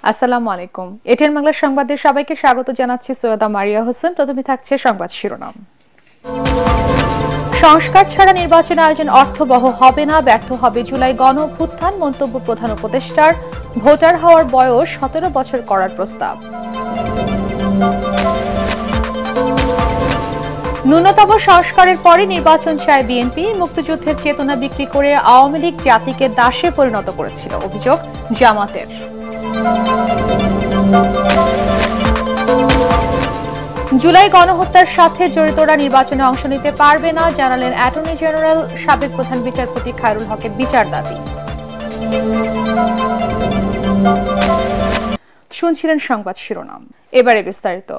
আসসালামু আলাইকুম। এটিএন বাংলা সংবাদে সবাইকে স্বাগত জানাচ্ছি। সৈয়দা মারিয়া হোসেন। প্রথমে থাকছে সংবাদ শিরোনাম। সংস্কার ছাড়া নির্বাচন আয়োজন অর্থবহ হবে না, ব্যর্থ হবে জুলাই গণ অভ্যুত্থান, মন্তব্য প্রধান উপদেষ্টার। ভোটার হওয়ার বয়স 17 বছর করার প্রস্তাব। ন্যূনতম সংস্কারের পরে নির্বাচন চায় বিএনপি। মুক্তিযুদ্ধের চেতনা বিক্রি করে আওয়ামী লীগ জাতিকে দাসে পরিণত করেছিল, অভিযোগ জামাতের। জুলাই গণহত্যার সাথে জড়িতরা নির্বাচনে অংশ নিতে পারবে না, জানালেন অ্যাটর্নি জেনারেল। সাবেক প্রধান বিচারপতি খায়রুল হকের বিচার দাবি। শুনছিলেন সংবাদ শিরোনাম, এবারে বিস্তারিত।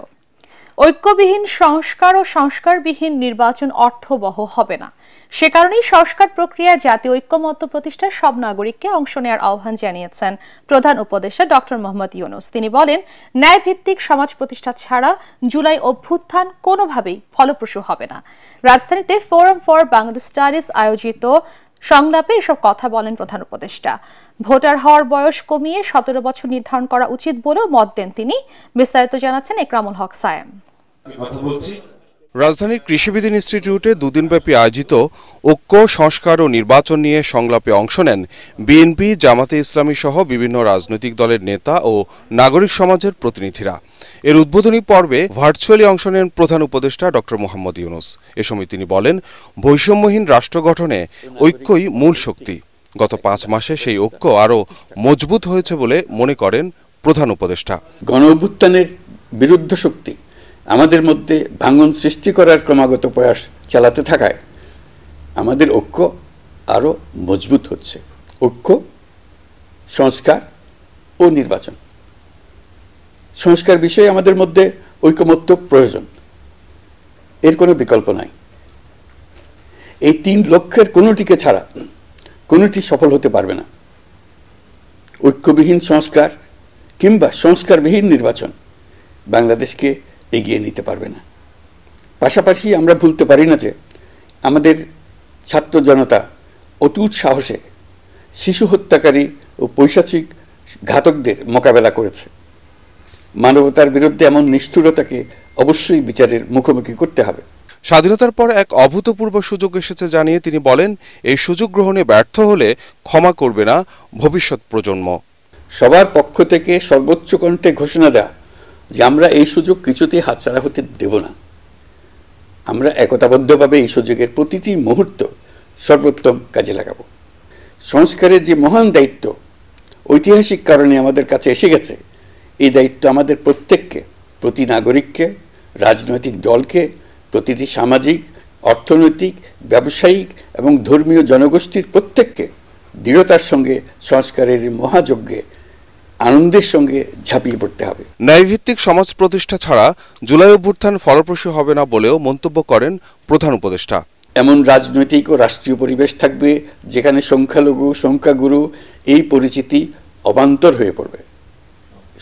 ঐক্যবিহীন সংস্কার ও সংস্কারবিহীন নির্বাচন অর্থবহ হবে না। সে কারণেই সংস্কার প্রক্রিয়ায় জাতীয় ঐক্যমত্য প্রতিষ্ঠার সব নাগরিককে অংশ নেওয়ার আহ্বান জানিয়েছেন প্রধান উপদেষ্টা ডক্টর মোহাম্মদ ইউনূস। তিনি বলেন, ন্যায়ভিত্তিক সমাজ প্রতিষ্ঠা ছাড়া জুলাই অভ্যুত্থান কোনোভাবেই ফলপ্রসূ হবে না। রাজধানীতে ফোরাম ফর বাংলাদেশ স্টাডিজ আয়োজিত সংলাপে এসব কথা বলেন প্রধান উপদেষ্টা। ভোটার হওয়ার বয়স কমিয়ে 17 বছর নির্ধারণ করা উচিত বলেও মত দেন তিনি। বিস্তারিত জানাচ্ছেন একরামুল হক সায়েম। রাজধানীর কৃষিবিদ ইনস্টিটিউটে দুদিনব্যাপী আয়োজিত ঐক্য, সংস্কার ও নির্বাচন নিয়ে সংলাপে অংশ নেন বিএনপি, জামাতে ইসলামী সহ বিভিন্ন রাজনৈতিক দলের নেতা ও নাগরিক সমাজের প্রতিনিধিরা। এর উদ্বোধনী পর্বে ভার্চুয়ালি অংশ নেন প্রধান উপদেষ্টা ডক্টর মোহাম্মদ ইউনূস। এ সময় তিনি বলেন, বৈষম্যহীন রাষ্ট্র গঠনে ঐক্যই মূল শক্তি। গত 5 মাসে সেই ঐক্য আরও মজবুত হয়েছে বলে মনে করেন প্রধান উপদেষ্টা। গণঅভ্যুত্থানের বিরুদ্ধ শক্তি আমাদের মধ্যে ভাঙন সৃষ্টি করার ক্রমাগত প্রয়াস চালাতে থাকায় আমাদের ঐক্য আরও মজবুত হচ্ছে। ঐক্য, সংস্কার ও নির্বাচন। সংস্কার বিষয়ে আমাদের মধ্যে ঐকমত্য প্রয়োজন, এর কোনো বিকল্প নাই। এই 3 লক্ষ্যের কোনোটিকে ছাড়া কোনোটি সফল হতে পারবে না। ঐক্যবিহীন সংস্কার কিংবা সংস্কারবিহীন নির্বাচন বাংলাদেশকে এগিয়ে নিতে পারবে না। পাশাপাশি আমরা ভুলতে পারি না যে আমাদের ছাত্র জনতা অটুট সাহসে শিশু হত্যাকারী ও পৈশাচিক ঘাতকদের মোকাবেলা করেছে। মানবতার বিরুদ্ধে এমন নিষ্ঠুরতাকে অবশ্যই বিচারের মুখোমুখি করতে হবে। স্বাধীনতার পর এক অভূতপূর্ব সুযোগ এসেছে জানিয়ে তিনি বলেন, এই সুযোগ গ্রহণে ব্যর্থ হলে ক্ষমা করবে না ভবিষ্যৎ প্রজন্ম। সবার পক্ষ থেকে সর্বোচ্চ কণ্ঠে ঘোষণা দেয়া যে আমরা এই সুযোগ কিছুতেই হাতছাড়া হতে দেব না। আমরা একতাবদ্ধভাবে এই সুযোগের প্রতিটি মুহূর্ত সর্বোত্তম কাজে লাগাবো। সংস্কারের যে মহান দায়িত্ব ঐতিহাসিক কারণে আমাদের কাছে এসে গেছে, এই দায়িত্ব আমাদের প্রত্যেককে, প্রতি নাগরিককে, রাজনৈতিক দলকে, প্রতিটি সামাজিক, অর্থনৈতিক, ব্যবসায়িক এবং ধর্মীয় জনগোষ্ঠীর প্রত্যেককে দৃঢ়তার সঙ্গে সংস্কারের মহাযজ্ঞে আনন্দের সঙ্গে ঝাঁপিয়ে পড়তে হবে। ন্যায়ভিত্তিক সমাজ প্রতিষ্ঠা ছাড়া জুলাই অভ্যুত্থান ফলপ্রসূ হবে না বলেও মন্তব্য করেন প্রধান উপদেষ্টা। এমন রাজনৈতিক ও রাষ্ট্রীয় পরিবেশ থাকবে যেখানে সংখ্যালঘু, সংখ্যাগুরু এই পরিচিতি অবান্তর হয়ে পড়বে।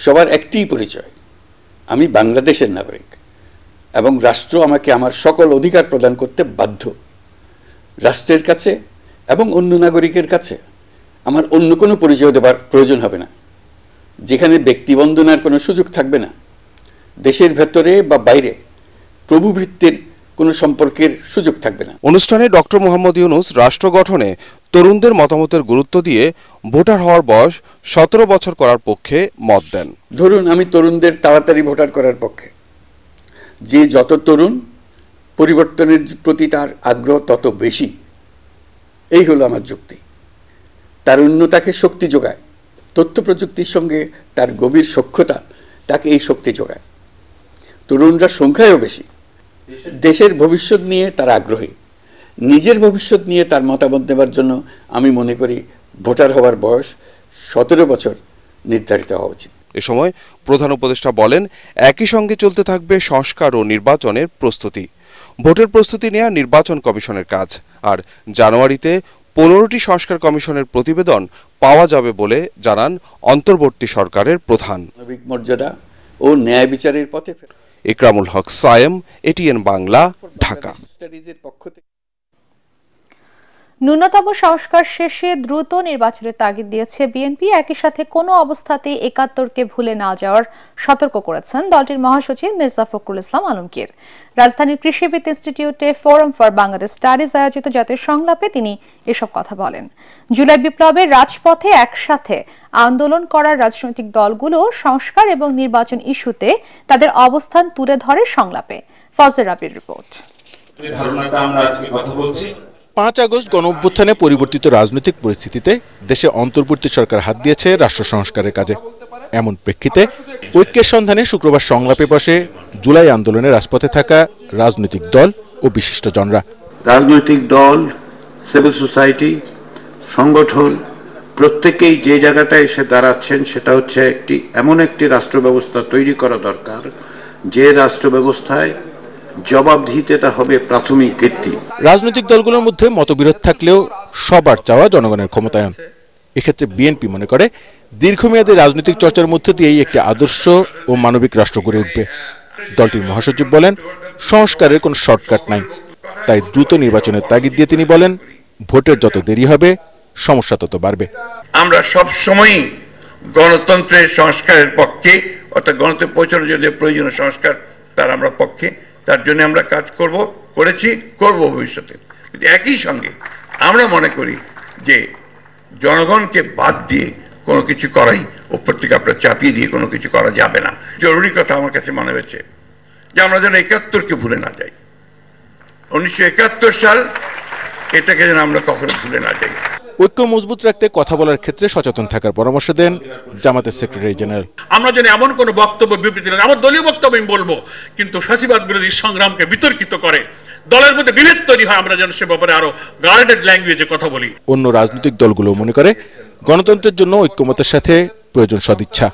সবার একটিই পরিচয়, আমি বাংলাদেশের নাগরিক এবং রাষ্ট্র আমাকে আমার সকল অধিকার প্রদান করতে বাধ্য। রাষ্ট্রের কাছে এবং অন্য নাগরিকের কাছে আমার অন্য কোনো পরিচয় দেবার প্রয়োজন হবে না, যেখানে ব্যক্তিবন্দনার কোনো সুযোগ থাকবে না। দেশের ভেতরে বা বাইরে প্রভুভৃত্যের কোনো সম্পর্কের সুযোগ থাকবে না। অনুষ্ঠানে ডক্টর মোহাম্মদ ইউনূস রাষ্ট্র গঠনে তরুণদের মতামতের গুরুত্ব দিয়ে ভোটার হওয়ার বয়স 17 বছর করার পক্ষে মত দেন। ধরুন, আমি তরুণদের তাড়াতাড়ি ভোটার করার পক্ষে। যে যত তরুণ, পরিবর্তনের প্রতি তার আগ্রহ তত বেশি, এই হলো আমার যুক্তি। তারুণ্য তাকে শক্তি যোগায়, তথ্য প্রযুক্তির সঙ্গে তার গভীর সখ্যতা তাকে এই শক্তি যোগায়। তরুণরা সংখ্যায়ও বেশি, দেশের ভবিষ্যৎ নিয়ে তার আগ্রহী। নিজের ভবিষ্যৎ নিয়ে তার মতামত নেবার জন্য আমি মনে করি ভোটার হওয়ার বয়স 17 বছর নির্ধারিত হওয়া উচিত। এ সময় প্রধান উপদেষ্টা বলেন, একই সঙ্গে চলতে থাকবে সংস্কার ও নির্বাচনের প্রস্তুতি। ভোটের প্রস্তুতি নেওয়া নির্বাচন কমিশনের কাজ, আর জানুয়ারিতে 15টি সংস্কার কমিশনের প্রতিবেদন পাওয়া যাবে বলে জানান অন্তর্বর্তী সরকারের প্রধান। মানবিক মর্যাদা ও ন্যায় বিচারের পথে একরামুল হক সায়েম, এটিএন বাংলা, ঢাকা। ন্যূনতম সংস্কার শেষে দ্রুত নির্বাচনের তাগিদ দিয়েছে বিএনপি। একই সাথে কোনো অবস্থাতেই ৭১কে ভুলে না যাওয়ার সতর্ক করেছেন দলটির মহাসচিব মির্জা ফখরুল ইসলাম আলমগীর। রাজধানীর কৃষিবিদ ইনস্টিটিউটে ফোরাম ফর বাংলাদেশ স্টাডিজ আয়োজিত জাতীয় সংলাপে তিনি এসব কথা বলেন। জুলাই বিপ্লবের রাজপথে একসাথে আন্দোলন করার রাজনৈতিক দলগুলো সংস্কার এবং নির্বাচন ইস্যুতে তাদের অবস্থান তুলে ধরে সংলাপে। ফজল রাবির রিপোর্ট। ৫ আগস্ট গণঅভ্যুত্থানে পরিবর্তিত রাজনৈতিক পরিস্থিতিতে দেশে অন্তর্বর্তী সরকার হাত দিয়েছে রাষ্ট্র সংস্কারের কাজে। এমন প্রেক্ষিতে ঐক্যের সন্ধানে শুক্রবার সংলাপে বসে জুলাই আন্দোলনে রাজপথে থাকা রাজনৈতিক দল ও বিশিষ্টজনরা। রাজনৈতিক দল, সিভিল সোসাইটি, সংগঠন প্রত্যেকেই যে জায়গাটায় এসে দাঁড়াচ্ছেন সেটা হচ্ছে এমন একটি রাষ্ট্র ব্যবস্থা তৈরি করা দরকার যে রাষ্ট্র ব্যবস্থায় জবাবদিহিতা হবে প্রাথমিক ভিত্তি। রাজনৈতিক দলগুলোর মধ্যে মতবিরোধ থাকলেও সবার চাওয়া জনগণের ক্ষমতায়ন। এক্ষেত্রে বিএনপি মনে করে দীর্ঘমেয়াদী রাজনৈতিক চর্চার মধ্য দিয়েই একটি আদর্শ ও মানবিক রাষ্ট্র গড়ে উঠবে। দলটির মহাসচিব বলেন, সংস্কারের কোনো শর্টকাট নাই, তাই দ্রুত নির্বাচনের তাগিদ দিয়ে তিনি বলেন, ভোটের যত দেরি হবে সমস্যা তত বাড়বে। আমরা সব সময়ই গণতন্ত্রের সংস্কারের পক্ষে, অর্থাৎ গণতন্ত্রে পৌঁছানোর জন্য প্রয়োজনীয় সংস্কার তার আমরা পক্ষে, তার জন্য আমরা কাজ করেছি, করব ভবিষ্যতে। কিন্তু একই সঙ্গে আমরা মনে করি যে জনগণকে বাদ দিয়ে কোনো কিছু করাই, উপর থেকে আপনার চাপিয়ে দিয়ে কোনো কিছু করা যাবে না। জরুরি কথা আমার কাছে মনে হয়েছে যে আমরা যেন ৭১কে ভুলে না যাই। ১৯৭১ সাল, এটাকে যেন আমরা কখনো ভুলে না যাই। ঐক্য মজবুত রাখতে কথা বলার ক্ষেত্রে সচেতন থাকার পরামর্শ দেন জামাতের সেক্রেটারি জেনারেল। আমরা যেন এমন কোনো বক্তব্য বিবৃতি না, আমার দলীয় বক্তব্য আমি বলবো, কিন্তু ফ্যাসিবাদ বিরোধী সংগ্রামকে বিতর্কিত করে দলের মধ্যে বিভেদ তৈরি হয়, আমরা যেন সে ব্যাপারে আরো গার্ডেড ল্যাঙ্গুয়েজে কথা বলি। অন্য রাজনৈতিক দলগুলো মনে করে গণতন্ত্রের জন্য ঐক্যমতের সাথে প্রয়োজন সদিচ্ছা।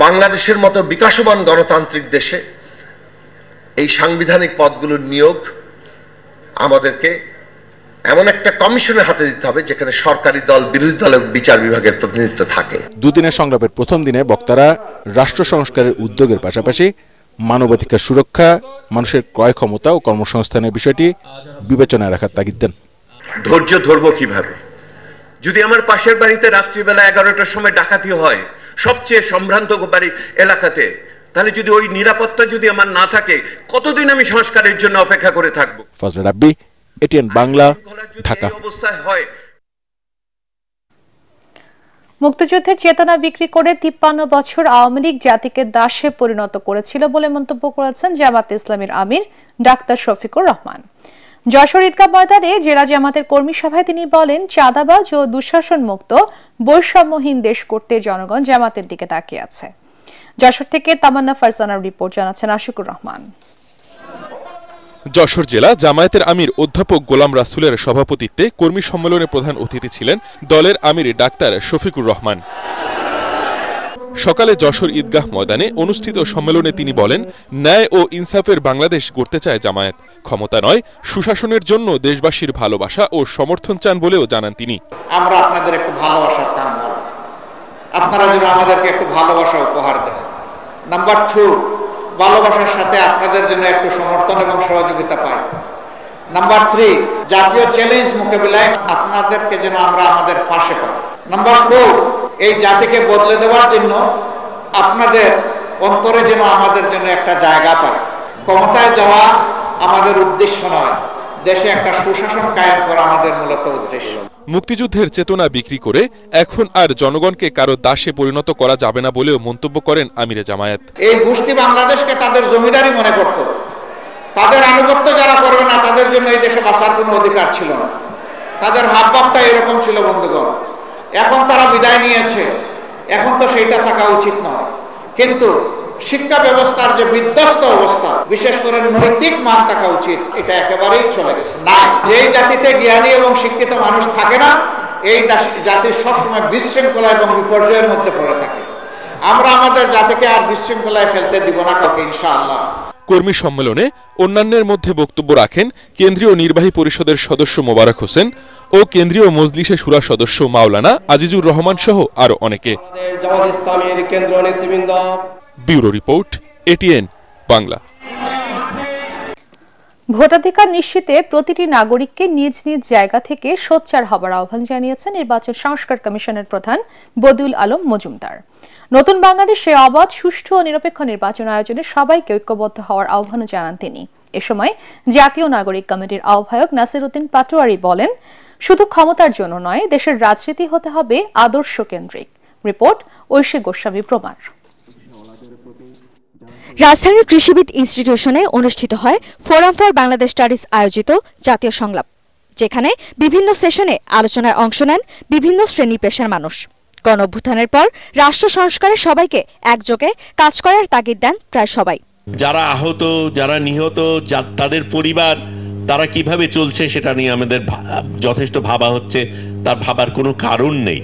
বাংলাদেশের মতো বিকাশমান গণতান্ত্রিক দেশে এই সাংবিধানিক পদগুলোর নিয়োগ আমাদেরকে এমন একটা কমিশনের হাতে দিতে হবে যেখানে সরকারি দল, বিরোধী দলের বিচার বিভাগের প্রতিনিধিত্ব থাকে। দুদিনের সংলাপের প্রথম দিনে বক্তারা রাষ্ট্র সংস্কারের উদ্যোগের পাশাপাশি মানবাধিকার সুরক্ষা, মানুষের ক্রয় ক্ষমতা ও কর্মসংস্থানের বিষয়টি বিবেচনায় রাখার তাগিদ দেন। ধৈর্য ধরবো কিভাবে যদি আমার পাশের বাড়িতে রাত্রিবেলা 11টার সময় ডাকাতি হয়, সবচেয়ে সম্ভ্রান্ত বাড়ি এলাকাতে, তাহলে যদি ওই নিরাপত্তা যদি আমার না থাকে, কতদিন আমি সংস্কারের জন্য অপেক্ষা করে থাকবো? ফজল রাব্বি, এটিএন বাংলা, ঢাকা। অবস্থায় হয় মুক্তিযুদ্ধের চেতনা বিক্রি করে ৫৩ বছর আওয়ামী লীগ জাতিকে দাসে পরিণত করেছিল বলে মন্তব্য করেছেন জামাতে ইসলামীর আমির ডাক্তার শফিকুর রহমান। যশোর ঈদগাহ ময়দানে জেলা জামাতের কর্মী সভায় তিনি বলেন, চাঁদাবাজ ও দুঃশাসন মুক্ত বৈষম্যহীন দেশ করতে জনগণ জামাতের দিকে তাকিয়ে আছে। যশোর থেকে তামান্না ফারজানার রিপোর্ট, জানাচ্ছেন আশিকুর রহমান। যশোর জেলা জামায়াতের আমির অধ্যাপক গোলাম রাসূলের সভাপতিত্বে কর্মী সম্মেলনে প্রধান অতিথি ছিলেন দলের আমির ডাক্তার শফিকুর রহমান। সকালে যশোর ঈদগাহ ময়দানে অনুষ্ঠিত সম্মেলনে তিনি বলেন, ন্যায় ও ইনসাফের বাংলাদেশ গড়তে চায় জামায়াত, ক্ষমতা নয় সুশাসনের জন্য দেশবাসীর ভালোবাসা ও সমর্থন চান বলেও জানান তিনি। আমরা আপনাদের একটু ভালোবাসার কান ধরব, আপনারা যেন আমাদেরকে একটু ভালোবাসা উপহার দেন। নাম্বার 2, ভালোবাসার সাথে আপনাদের জন্য একটু সমর্থন এবং সহযোগিতা পাই। নাম্বার 3, জাতীয় চ্যালেঞ্জ মোকাবিলায় আপনাদেরকে যেন আমরা আমাদের পাশে পাই। নাম্বার 4, এই জাতিকে বদলে দেওয়ার জন্য আপনাদের অন্তরে যেন আমাদের জন্য একটা জায়গা পায়। ক্ষমতায় যাওয়া আমাদের উদ্দেশ্য নয়, দেশে একটা সুশাসন কায়েম করা আমাদের মূলত উদ্দেশ্য। মুক্তিযুদ্ধের চেতনা বিক্রি করে এখন আর জনগণকে কারো দাসে পরিণত করা যাবে না বলেও মন্তব্য করেন আমিরে জামায়াত। এই গোষ্ঠী বাংলাদেশকে তাদের জমিদারি মনে করত, তাদের আনুগত্য যারা করবে না তাদের জন্য এই দেশে বাঁচার কোনো অধিকার ছিল না। তাদের হাবভাবটা এরকম ছিল বন্ধুগণ। এখন তারা বিদায় নিয়েছে, এখন তো সেইটা থাকা উচিত নয়। কিন্তু শিক্ষা ব্যবস্থার যে বিধ্বস্ত অবস্থা, বিশেষ করে নৈতিক মান থাকা উচিত, এটা একেবারেই চলে গেছে। না, যেই জাতিতে জ্ঞানী এবং শিক্ষিত মানুষ থাকে না, এই জাতি সবসময় বিশৃঙ্খলা এবং বিপর্যয়ের মধ্যে পড়ে থাকে। আমরা আমাদের জাতিকে আর বিশৃঙ্খলায় ফেলতে দিব না কাউকে, ইনশাআল্লাহ। কর্মী সম্মেলনে অন্যান্যের মধ্যে বক্তব্য রাখেন কেন্দ্রীয় নির্বাহী পরিষদের সদস্য মোবারক হোসেন ও কেন্দ্রীয় মজলিসে শুরা সদস্য মাওলানা আজিজুর রহমান সহ আরো অনেকে। Bureau report, ATN Bangla. ভোটাধিকার নিশ্চিতে প্রতিটি নাগরিককে নিজ নিজ জায়গা থেকে সোচ্চার হবার আহ্বান জানিয়েছেন নির্বাচন সংস্কার কমিশনের প্রধান বদিউল আলম মজুমদার। নতুন বাংলাদেশে অবাধ, সুষ্ঠু ও নিরপেক্ষ নির্বাচন আয়োজনে সবাইকে ঐক্যবদ্ধ হওয়ার আহ্বানও জানান তিনি। এ সময় জাতীয় নাগরিক কমিটির আহ্বায়ক নাসির উদ্দিন পাটোয়ারি বলেন, শুধু ক্ষমতার জন্য নয়, দেশের রাজনীতি হতে হবে আদর্শ কেন্দ্রিক। রিপোর্ট ঐশী গোস্বামী প্রমাণ। রাজধানীর কৃষিবিদ ইনস্টিটিউশনে অনুষ্ঠিত হয় ফোরাম ফর বাংলাদেশ স্টাডিজ আয়োজিত জাতীয় সংলাপ, যেখানে বিভিন্ন সেশনে আলোচনায় অংশ নেন বিভিন্ন শ্রেণী পেশার মানুষ। গণঅভ্যুত্থানের পর রাষ্ট্র সংস্কারে সবাইকে একযোগে কাজ করার তাগিদ দেন প্রায় সবাই। যারা আহত, যারা নিহত, তাদের পরিবার তারা কিভাবে চলছে সেটা নিয়ে আমাদের যথেষ্ট ভাবা হচ্ছে, তার ভাবার কোনো কারণ নেই।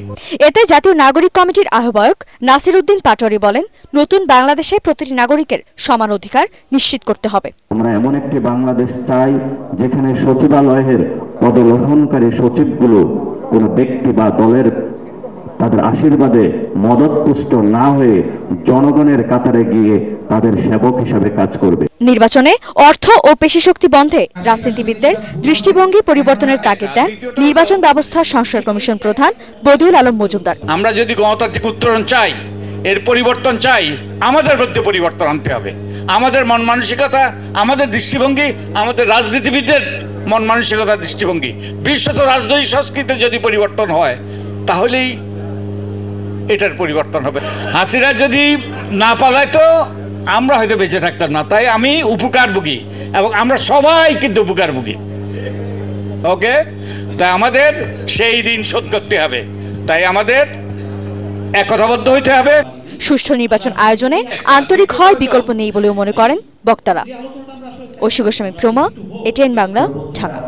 এতে জাতীয় নাগরিক কমিটির আহ্বায়ক নাসির উদ্দিন পাটোয়ারি বলেন, নতুন বাংলাদেশে প্রতিটি নাগরিকের সমান অধিকার নিশ্চিত করতে হবে। আমরা এমন একটি বাংলাদেশ চাই যেখানে সচিবালয়ের পদগ্রহণকারী সচিবগুলো কোনো ব্যক্তি বা দলের তাদের আশীর্বাদে মদতপুষ্ট না হয়ে জনগণের কাতারে গিয়ে তাদের সেবক হিসেবে কাজ করবে। নির্বাচনে অর্থ ও পেশিশক্তি বন্ধে রাজনীতিবিদদের দৃষ্টিভঙ্গি পরিবর্তনের তাগিদ দেন নির্বাচন ব্যবস্থা সংস্কার কমিশন প্রধান বদিউল আলম মজুমদার। আমরা যদি গণতান্ত্রিক উত্তরণ চাই, এর পরিবর্তন চাই, আমাদের মধ্যে পরিবর্তন আনতে হবে। আমাদের মন মানসিকতা, আমাদের দৃষ্টিভঙ্গি, আমাদের রাজনীতিবিদদের মন মানসিকতা, দৃষ্টিভঙ্গি, বিশ্বত রাজনৈতিক সংস্কৃতির যদি পরিবর্তন হয় তাহলেই এটার পরিবর্তন হবে। হাসিনা যদি না পালাইতো আমরা হয়তো বেঁচে থাকতাম না। তাই আমি উপকারভোগী এবং আমরা সবাই কিন্তু উপকারভোগী। ওকে, তাই আমাদের সেই ঋণ শোধ করতে হবে। তাই আমাদের একতাবদ্ধ হইতে হবে। সুষ্ঠু নির্বাচন আয়োজনে আন্তরিক হওয়ার বিকল্প নেই বলেও মনে করেন বক্তারা। ঐশী গোস্বামী প্রমা, এটিএন বাংলা, ঢাকা।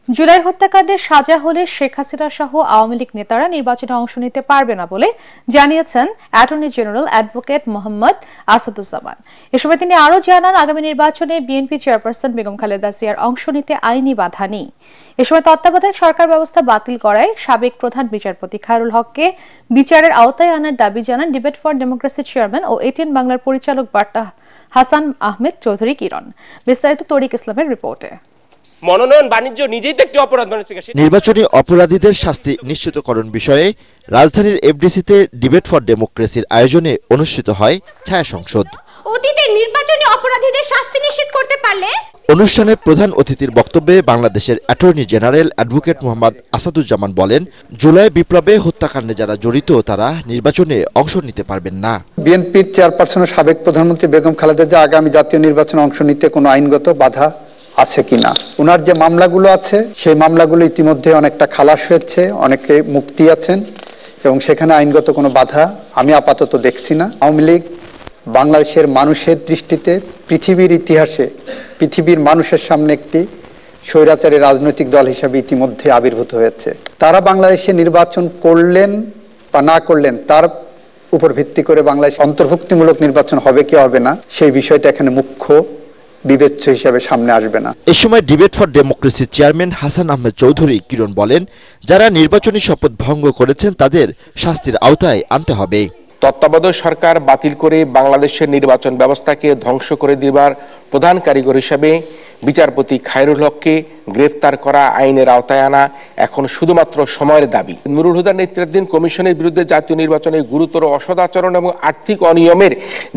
জুলাই হত্যাকাণ্ডের সাজা হলে শেখ হাসিনা সহ আওয়ামী লীগ নেতারা নির্বাচনে অংশ নিতে পারবে না বলে জানিয়েছেন attorney general advocate Mohammad Asaduzzaman. এ সময় তিনি আরও জানান, আগামী নির্বাচনে বিএনপি চেয়ারপারসন বেগম খালেদা জিয়ার অংশ নিতে আইনি বাধা নেই। এ সময় তত্ত্বাবধায়ক সরকার ব্যবস্থা বাতিল করায় সাবেক প্রধান বিচারপতি খায়রুল হককে বিচারের আওতায় আনার দাবি জানান ডিবেট ফর ডেমোক্রেসির চেয়ারম্যান ও এটিএন বাংলার পরিচালক বার্তা হাসান আহমেদ চৌধুরী কিরণ। বিস্তারিত তরিক ইসলামের রিপোর্টে। মনোনয়ন বাণিজ্য নিজেই তো একটি অপরাধ। নির্বাচনী অপরাধীদের শাস্তি নিশ্চিতকরণ বিষয়ে রাজধানীর এফডিসিতে ডিবেট ফর ডেমোক্রেসির আয়োজনে অনুষ্ঠিত হয় ছায়া সংসদ। অতীতে নির্বাচনী অপরাধীদের শাস্তি নিশ্চিত করতে পারলে। অনুষ্ঠানে প্রধান অতিথির বক্তব্যে বাংলাদেশের attorney general advocate Mohammad Asaduzzaman বলেন, জুলাই বিপ্লবে হত্যাকাণ্ডে যারা জড়িত তারা নির্বাচনে অংশ নিতে পারবেন না। বিএনপির চেয়ারপারসন সাবেক প্রধানমন্ত্রী বেগম খালেদা জিয়া আগামী জাতীয় নির্বাচনে অংশ নিতে কোনো আইনগত বাধা আছে কিনা। ওনার যে মামলাগুলো আছে সেই মামলাগুলো ইতিমধ্যে অনেকটা খালাস হয়েছে, অনেকে মুক্তি আছেন এবং সেখানে আইনগত কোনো বাধা আমি আপাতত দেখছি না। আওয়ামী লীগ বাংলাদেশের মানুষের দৃষ্টিতে, পৃথিবীর ইতিহাসে, পৃথিবীর মানুষের সামনে একটি স্বৈরাচারী রাজনৈতিক দল হিসেবে ইতিমধ্যে আবির্ভূত হয়েছে। তারা বাংলাদেশে নির্বাচন করলেন বা না করলেন তার উপর ভিত্তি করে বাংলাদেশ অন্তর্ভুক্তিমূলক নির্বাচন হবে কি হবে না সেই বিষয়টা এখানে মুখ্য বিবেচ্য হিসেবে সামনে আসবে না। এ সময় ডিবেট ফর ডেমোক্রেসির চেয়ারম্যান হাসান আহমেদ চৌধুরী কিরণ বলেন, যারা নির্বাচনী শপথ ভঙ্গ করেছেন তাদের শাস্তির আওতায় আনতে হবে। তত্ত্বাবধায়ক সরকার বাতিল করে বাংলাদেশের নির্বাচন ব্যবস্থাকে ধ্বংস করে দেবার প্রধান কারিগর হিসেবে বিচারপতি খায়রুল হককে গ্রেফতার করা, আইনের আওতায় আনা এখন শুধুমাত্র সময়ের দাবি। নুরুল হুদার নেতৃত্বাধীন কমিশনের বিরুদ্ধে জাতীয় নির্বাচনে গুরুতর অসদাচরণ এবং আর্থিক অনিয়মের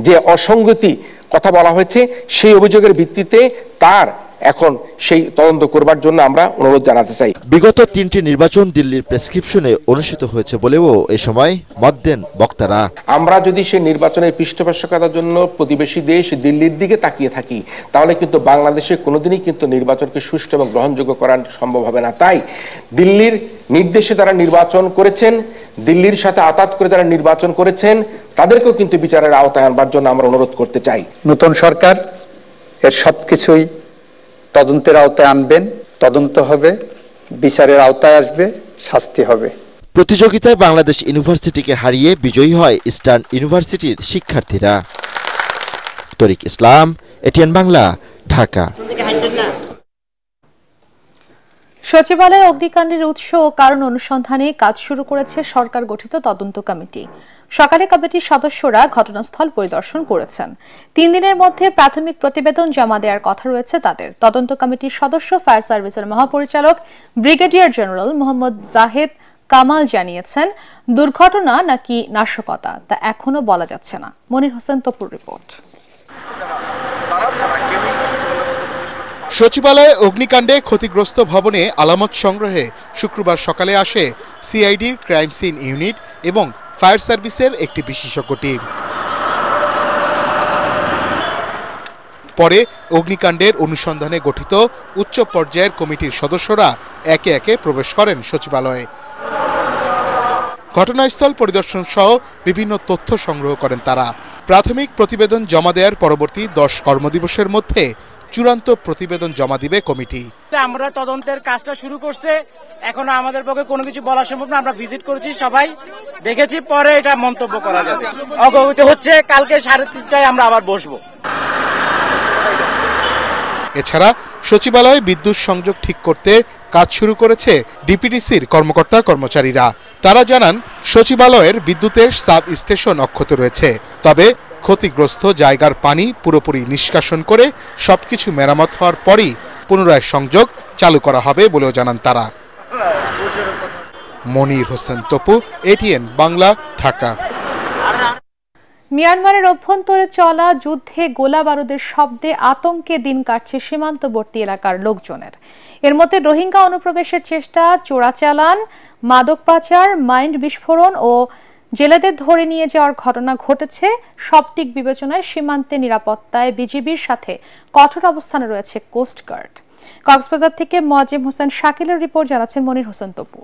যে অসঙ্গতি কথা বলা হয়েছে, সেই অভিযোগের ভিত্তিতে তার এখন সেই তদন্ত করবার জন্য আমরা অনুরোধ জানাতে চাই। বিগত 3টি নির্বাচন দিল্লির প্রেসক্রিপশনে অনুষ্ঠিত হয়েছে বলেও এ সময় মত দেন বক্তারা। আমরা যদি সেই নির্বাচনের পৃষ্ঠপোষকতার জন্য প্রতিবেশী দেশ দিল্লির দিকে তাকিয়ে থাকি তাহলে কিন্তু বাংলাদেশে কোনোদিনই কিন্তু নির্বাচনকে সুষ্ঠু এবং গ্রহণযোগ্য করা সম্ভব হবে না। তাই দিল্লির নির্দেশে তারা নির্বাচন করেছেন, দিল্লির সাথে আতাত করে তারা নির্বাচন করেছেন, তাদেরকেও কিন্তু বিচারের আওতায় আনবার জন্য আমরা অনুরোধ করতে চাই। নতুন সরকার এর সবকিছুই তদন্তের আওতায় আনবেন, তদন্ত হবে, বিচারের আওতায় আসবে, শাস্তি হবে। প্রতিযোগিতায় বাংলাদেশ ইউনিভার্সিটিকে হারিয়ে বিজয়ী হয় ইস্টার্ন ইউনিভার্সিটির শিক্ষার্থীরা। তরিক ইসলাম, এটিএন বাংলা, ঢাকা। সচিবালয়ে অগ্নিকাণ্ডের উৎস ও কারণ অনুসন্ধানে কাজ শুরু করেছে সরকার গঠিত তদন্ত কমিটি। সকালে কমিটির সদস্যরা ঘটনাস্থল পরিদর্শন করেছেন। 3 দিনের মধ্যে প্রাথমিক প্রতিবেদন জমা দেওয়ার কথা রয়েছে তাদের। তদন্ত কমিটির সদস্য ফায়ার সার্ভিসের মহাপরিচালক ব্রিগেডিয়ার জেনারেল মোহাম্মদ জাহেদ কামাল জানিয়েছেন, দুর্ঘটনা নাকি নাশকতা তা এখনো বলা যাচ্ছে না। মনির হোসেন তপুর রিপোর্ট। সচিবালয়ে অগ্নিকাণ্ডে ক্ষতিগ্রস্ত ভবনে আলামত সংগ্রহে শুক্রবার সকালে আসে সিআইডির ক্রাইম সিন ইউনিট এবং ফায়ার সার্ভিসের একটি বিশেষজ্ঞ টিম। পরে অগ্নিকাণ্ডের অনুসন্ধানে গঠিত উচ্চ পর্যায়ের কমিটির সদস্যরা একে একে প্রবেশ করেন সচিবালয়ে। ঘটনাস্থল পরিদর্শন সহ বিভিন্ন তথ্য সংগ্রহ করেন তারা। প্রাথমিক প্রতিবেদন জমা দেওয়ার পরবর্তী 10 কর্মদিবসের মধ্যে চূড়ান্ত প্রতিবেদন জমা দিবে কমিটি। আমরা তদন্তের কাজটা শুরু করছে, এখনো আমাদের পক্ষে কোনো কিছু বলা সম্ভব না। আমরা ভিজিট করেছি, সবাই দেখেছি, পরে এটা মন্তব্য করা যাবে। অগ্রগতি হচ্ছে, কালকে 3:30টায় আমরা আবার বসবো। এছাড়া সচিবালয়ে বিদ্যুৎ সংযোগ ঠিক করতে কাজ শুরু করেছে ডিপিডিসির কর্মকর্তা কর্মচারীরা। তারা জানান, সচিবালয়ের বিদ্যুতের সাব স্টেশন অক্ষত রয়েছে, তবে ক্ষতিগ্রস্ত জায়গার পানি পুরোপুরি নিষ্কাশন করে সবকিছু মেরামত হওয়ার পরই পুনরায় সংযোগ চালু করা হবে বলেও জানান তারা। মনির হোসেন তপু, এটিএন বাংলা, ঢাকা। মিয়ানমারের অভ্যন্তরে চলা যুদ্ধে গোলা বারুদের শব্দে আতঙ্কে দিন কাটছে সীমান্তবর্তী এলাকার লোকজনের। এর মধ্যে রোহিঙ্গা অনুপ্রবেশের চেষ্টা, চোরাচালান, মাদক পাচার, মাইন্ড বিস্ফোরণ ও জেলেদের ধরে নিয়ে যাওয়ার ঘটনা ঘটেছে। সব দিক বিবেচনায় সীমান্তে নিরাপত্তায় বিজিবির সাথে কঠোর অবস্থানে রয়েছে কোস্টগার্ড। কক্সবাজার থেকে মোয়াজ্জেম হোসেন শাকিলের রিপোর্ট, জানাচ্ছেন মনির হোসেন তপু।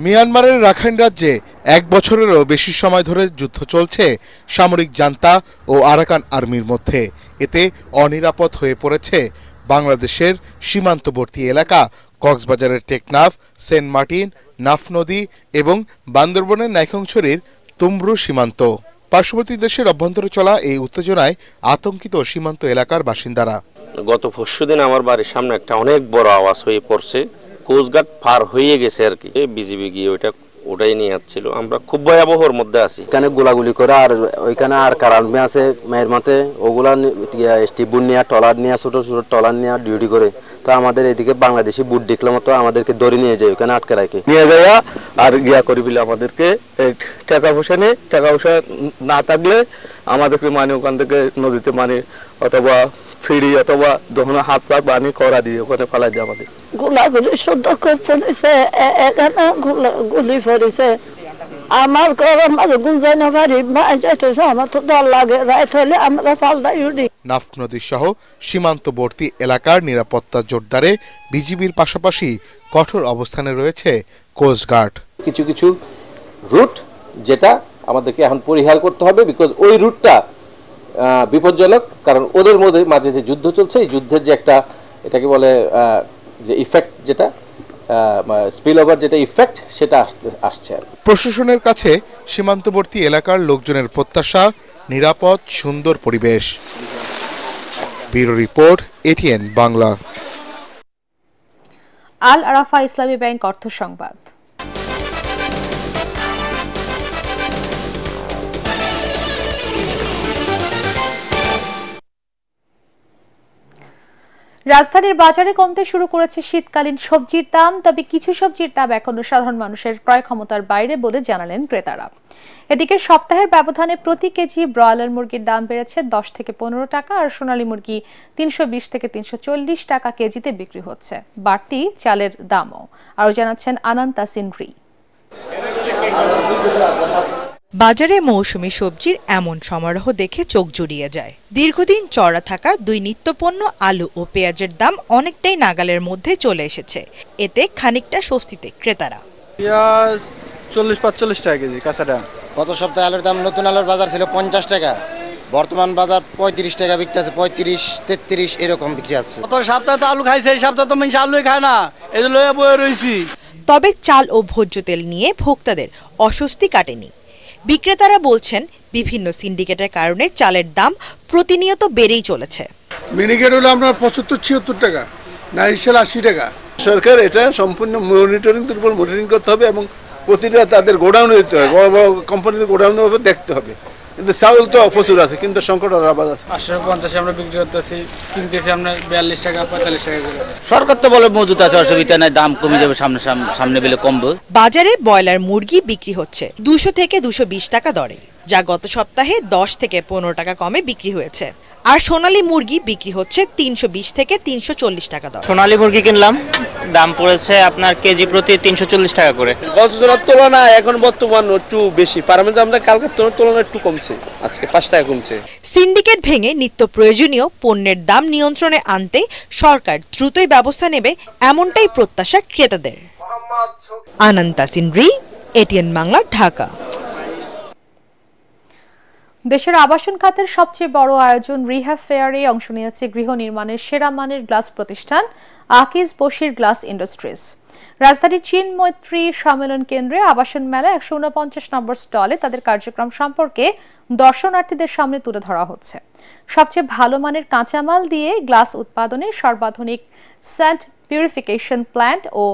মিয়ানমারের রাখাইন রাজ্যে 1 বছরেরও বেশি সময় ধরে যুদ্ধ চলছে সামরিক জান্তা ও আরাকান আর্মির মধ্যে। এতে অনিরাপদ হয়ে পড়েছে বাংলাদেশের সীমান্তবর্তী এলাকা কক্সবাজারের টেকনাফ, সেন্ট মার্টিন, নাফ নদী এবং বান্দরবনের নাইখংছড়ির তুমব্রু সীমান্ত। পার্শ্ববর্তী দেশের অভ্যন্তরে চলা এই উত্তেজনায় আতঙ্কিত সীমান্ত এলাকার বাসিন্দারা। গত পরশুদিন আমার বাড়ির সামনে একটা অনেক বড় আওয়াজ হয়ে পড়ছে, কোস্টগার্ড পার হয়ে গেছে আর কি। বিজিবি গিয়ে ওটাই নিয়ে যাচ্ছিল। আমরা খুব ভয়াবহর মধ্যে আছি। এখানে গোলাগুলি করে, আর ওইখানে আর কারানমে আছে মেয়ের মাঠে, ওগুলা স্টিবুন নিয়ে, টলার নিয়ে, ছোট ছোট টলার নিয়ে ডিউটি করে। তো আমাদের এদিকে বাংলাদেশি বুট দেখলে মতো আমাদেরকে ধরে নিয়ে যায়, ওখানে আটকে রাখে নিয়ে যায় আর গিয়া করি বলে আমাদেরকে টাকা পয়সা নেই। টাকা পয়সা না থাকলে আমাদেরকে মানে ওখান থেকে নদীতে মানে অথবা ফিরি অথবা দোকানে হাত পা বানি করা দিয়ে ওখানে ফেলা যায়। আমাদের গোলাগুলি শুদ্ধ করতে এখানে গুলি ফেরিছে। আমার ঘরের মাঝে গুঞ্জাই না পারি, যাইতেছে, আমার তো ডর লাগে, রাইত হইলে আমরা পাল্টাই উঠি। নাফ নদী সহ সীমান্তবর্তী এলাকার নিরাপত্তা জোরদারে বিজিবির পাশাপাশি কঠোর অবস্থানে রয়েছে কোস্টগার্ড। কিছু কিছু রুট যেটা আমাদেরকে এখন পরিহার করতে হবে, বিকজ ওই রুটটা বিপজ্জনক। কারণ ওদের মধ্যে মাঝে যে যুদ্ধ চলছে, এই যুদ্ধের যে একটা এটাকে বলে যে ইফেক্ট, যেটা স্পিল ওভার, যেটা ইফেক্ট, সেটা আসছে। প্রশাসনের কাছে সীমান্তবর্তী এলাকার লোকজনের প্রত্যাশা নিরাপদ সুন্দর পরিবেশ। Bureau report, ATN Bangla. Al Arafa Islami bank অর্থ সংবাদ। রাজধানীর বাজারে কমতে শুরু করেছে শীতকালীন সবজির দাম, তবে কিছু সবজির দাম এখনো সাধারণ মানুষের ক্রয় ক্ষমতার বাইরে বলে জানালেন ক্রেতারা। এদিকে সপ্তাহের ব্যবধানে প্রতি কেজি ব্রয়লার মুরগির দাম বেড়েছে 10 থেকে 15 টাকা, আর সোনালী মুরগি 320 থেকে 340 টাকা কেজিতে বিক্রি হচ্ছে। বাড়তি চালের দামও। আরও জানাচ্ছেন আনান তাসিন রি। বাজারে মৌসুমী সবজির এমন সমারোহ দেখে চোখ জুড়িয়ে যায়। দীর্ঘদিন চড়া থাকা দুই নিত্যপণ্য আলু ও পেঁয়াজের দাম অনেকটাই নাগালের মধ্যে চলে এসেছে। এতে খানিকটা স্বস্তিতে ক্রেতারা। পেঁয়াজ 40-45 টাকা কেজি কাঁচা দাম। গত সপ্তাহে আলুর দাম, নতুন আলুর বাজার ছিল 50 টাকা, বর্তমান বাজার 35 টাকা বিক্রি আছে, 35-33 এরকম বিক্রি আছে। গত সপ্তাহে তো আলু খাইছে, এই সপ্তাহে তো মানুষ আলুই খায় না, এই যে লয়ে বয়ে রইছি। তবে চাল ও ভোজ্য তেল নিয়ে ভোক্তাদের অস্বস্তি কাটেনি। বিক্রেতারা বলছেন, বিভিন্ন সিন্ডিকেটের কারণে চালের দাম প্রতিনিয়ত বেড়েই চলেছে। মিনিকেট হলো আমরা 75-76 টাকা, নাইশেল 80 টাকা। সরকার এটা সম্পূর্ণ মনিটরিং করতে হবে এবং প্রতিটা তাদের গোডাউনে দিতে হবে, বড় বড় কোম্পানিতে গোডাউনে দেখতে হবে। কিন্তু চাউল তো প্রচুর আছে, কিন্তু সংকট আবাদ আছে। 850 আমরা বিক্রি করতেছি, কিনতেছি আমরা 42 টাকা 45 টাকা করে। সরকার তো বলে মজুত আছে, অসুবিধা নাই, দাম কমে যাবে, সামনে বেলে কমবে। বাজারে ব্রয়লার মুরগি বিক্রি হচ্ছে 200 থেকে 220 টাকা দরে, যা গত সপ্তাহে 10 থেকে 15 টাকা কমে বিক্রি হয়েছে। আর সোনালী মুরগি বিক্রি হচ্ছে 320 থেকে 340 টাকা দরে। সোনালী মুরগি কিনলাম, দাম পড়েছে আপনার কেজি প্রতি 340 টাকা করে। গত জোড়ার তুলনায় এখন বর্তমান একটু বেশি, পারমিট আমরা কালকের তুলনায় একটু কমছে, আজকে 5 টাকা কমছে। সিন্ডিকেট ভেঙে নিত্য প্রয়োজনীয় পণ্যের দাম নিয়ন্ত্রণে আনতে সরকার দ্রুতই ব্যবস্থা নেবে, এমনটাই প্রত্যাশা ক্রেতাদের। আনন্তা সিনরি, এটিএন বাংলা, ঢাকা। দেশের আবাসন খাতের সবচেয়ে বড় আয়োজন রিহ্যাব ফেয়ারে অংশ নিয়েছে গৃহ নির্মাণের সেরা মানের গ্লাস প্রতিষ্ঠান আকিজ বশির গ্লাস ইন্ডাস্ট্রিজ। রাজধানীর চীন মৈত্রী সম্মেলন কেন্দ্রে আবাসন মেলা 149 নম্বর স্টলে তাদের কার্যক্রম সম্পর্কে দর্শনার্থীদের সামনে তুলে ধরা হচ্ছে। সবচেয়ে ভালো মানের কাঁচামাল দিয়ে গ্লাস উৎপাদনে সর্বাধুনিক স্যান্ড পিউরিফিকেশন প্ল্যান্ট ও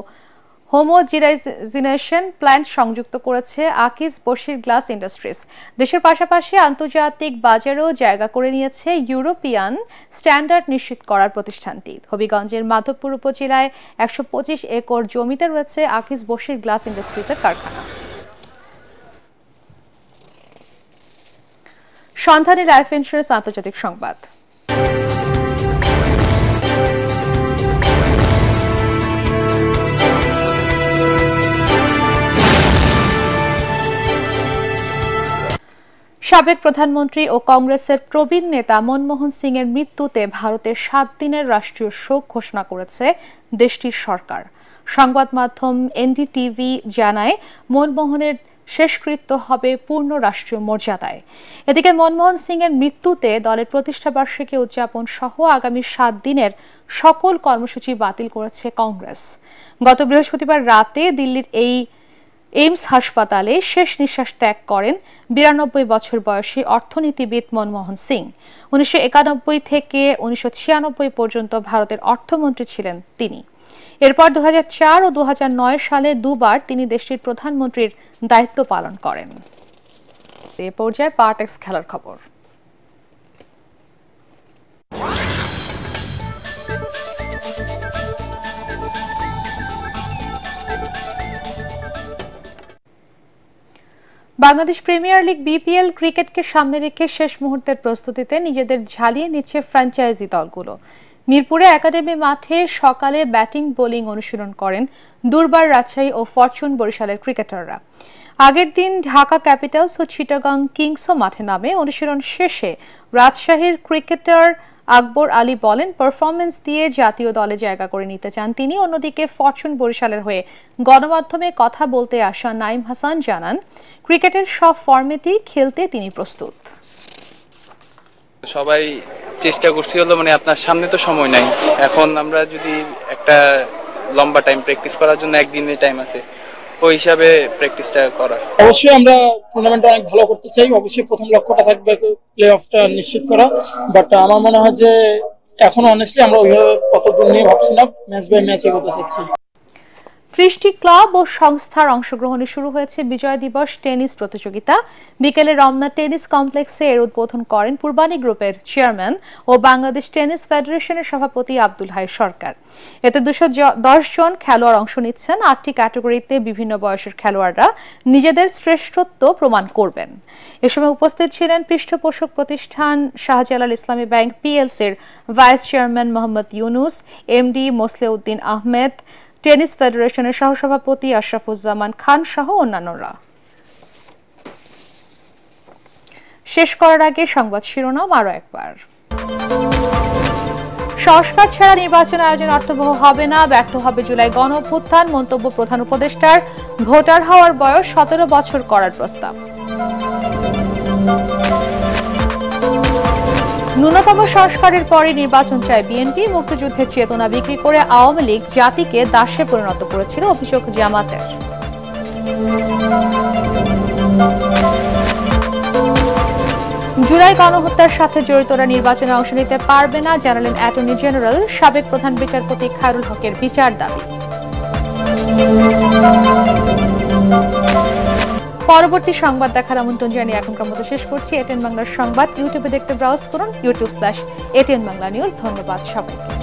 হোমোজিনাইজেশন প্ল্যান্ট সংযুক্ত করেছে আকিজ বশির গ্লাস ইন্ডাস্ট্রিজ। দেশের পাশাপাশি আন্তর্জাতিক বাজারেও জায়গা করে নিয়েছে ইউরোপিয়ান স্ট্যান্ডার্ড নিশ্চিত করার প্রতিষ্ঠানটি। হবিগঞ্জের মাধবপুর উপজেলায় 125 একর জমিতে রয়েছে আকিজ বশির গ্লাস ইন্ডাস্ট্রিজের কারখানা। সন্ধানী লাইফ ইন্স্যুরেন্স আন্তর্জাতিক সংবাদ। সাবেক প্রধানমন্ত্রী ও কংগ্রেসের প্রবীণ নেতা মনমোহন সিং এর মৃত্যুতে ভারতের 7 দিনের রাষ্ট্রীয় শোক ঘোষণা করেছে দেশটির সরকার। সংবাদ মাধ্যম এনডিটিভি জানায়, মনমোহনের শেষকৃত্য হবে পূর্ণ রাষ্ট্রীয় মর্যাদায়। এদিকে মনমোহন সিং এর মৃত্যুতে দলের প্রতিষ্ঠাবার্ষিকী উদযাপন সহ আগামী 7 দিনের সকল কর্মসূচি বাতিল করেছে কংগ্রেস। গত বৃহস্পতিবার রাতে দিল্লির এইমস হাসপাতালে শেষ নিঃশ্বাস ত্যাগ করেন 92 বছর বয়সী অর্থনীতিবিদ মনমোহন সিং। 1991 থেকে 1996 পর্যন্ত ভারতের অর্থমন্ত্রী ছিলেন তিনি। এরপর 2004 ও 2009 সালে দুবার তিনি দেশটির প্রধানমন্ত্রীর দায়িত্ব পালন করেন। এ পর্যায়ে পার্টেক্স খেলার খবর। বাংলাদেশ প্রিমিয়ার লিগ বিপিএল ক্রিকেটকে সামনে রেখে শেষ মুহূর্তের প্রস্তুতিতে নিজেদের ঝালিয়ে নিচ্ছে ফ্র্যাঞ্চাইজি দলগুলো। মিরপুরে একাডেমি মাঠে সকালে ব্যাটিং বোলিং অনুশীলন করেন দুর্বার রাজশাহী ও ফরচুন বরিশালের ক্রিকেটাররা। আগের দিন ঢাকা ক্যাপিটালস ও চিটাগাং কিংসও মাঠে নামে। অনুশীলন শেষে রাজশাহীর ক্রিকেটার আকবর আলী বলেন, পারফরমেন্স দিয়ে জাতীয় দলে জায়গা করে নিতে চান তিনি। অন্যদিকে ফরচুন বরিশালের হয়ে গণমাধ্যমে কথা বলতে আসা নাইম হাসান জানান, ক্রিকেটের সব ফরম্যাটেই খেলতে তিনি প্রস্তুত। সবাই চেষ্টা করছি হলো মানে আপনার সামনে তো সময় নাই, এখন আমরা যদি একটা লম্বা টাইম প্র্যাকটিস করার জন্য একদিনের টাইম আছে, ওই হিসাবে প্র্যাকটিসটা করা। অবশ্যই আমরা টুর্নামেন্টটা অনেক ভালো করতে চাই, অবশ্যই প্রথম লক্ষ্যটা থাকবে প্লে অফটা নিশ্চিত করা, বাট আমার মনে হয় যে এখন অনেস্টলি আমরা ওইভাবে কত দূর নিয়ে ভাবছি না, ম্যাচ বাই ম্যাচ এগোতে চাচ্ছি। 30টি ক্লাব ও সংস্থার অংশগ্রহণে শুরু হয়েছে বিজয় দিবস টেনিস প্রতিযোগিতা। বিকেলে রমনা টেনিস কমপ্লেক্সে এর উদ্বোধন করেন পূর্বানী গ্রুপের চেয়ারম্যান ও বাংলাদেশ টেনিস ফেডারেশনের সভাপতি আব্দুল হাই সরকার। এতে 210 জন খেলোয়াড় অংশ নিচ্ছেন। 8টি ক্যাটাগরিতে বিভিন্ন বয়সের খেলোয়াড়রা নিজেদের শ্রেষ্ঠত্ব প্রমাণ করবেন। এ সময় উপস্থিত ছিলেন পৃষ্ঠপোষক প্রতিষ্ঠান শাহজালাল ইসলামী ব্যাংক পিএলসির vice chairman Mohammad Yunus, MD Mosleuddin Ahmed, tennis ফেডারেশনের সহসভাপতি আশরাফুজ্জামান খান সহ অন্যান্যরা। শেষ করার আগে সংবাদ শিরোনাম আরো একবার। সংস্কার ছাড়া নির্বাচন আয়োজন অর্থবহ হবে না, ব্যর্থ হবে জুলাই গণ অভ্যুত্থান, মন্তব্য প্রধান উপদেষ্টার। ভোটার হওয়ার বয়স 17 বছর করার প্রস্তাব। ন্যূনতম সংস্কারের পরে নির্বাচন চায় বিএনপি। মুক্তিযুদ্ধের চেতনা বিক্রি করে আওয়ামী লীগ জাতিকে দাসে পরিণত করেছিল, অভিযোগ জামাতের। জুলাই গণহত্যার সাথে জড়িতরা নির্বাচনে অংশ নিতে পারবে না, জানালেন অ্যাটর্নি জেনারেল। সাবেক প্রধান বিচারপতি খায়রুল হকের বিচার দাবি। পরবর্তী সংবাদ দেখার আমন্ত্রণ জানিয়ে এখনকার মতো শেষ করছি। এটিএন বাংলার সংবাদ ইউটিউবে দেখতে ব্রাউজ করুন, youtube/ATN Bangla News। ধন্যবাদ সবাইকে।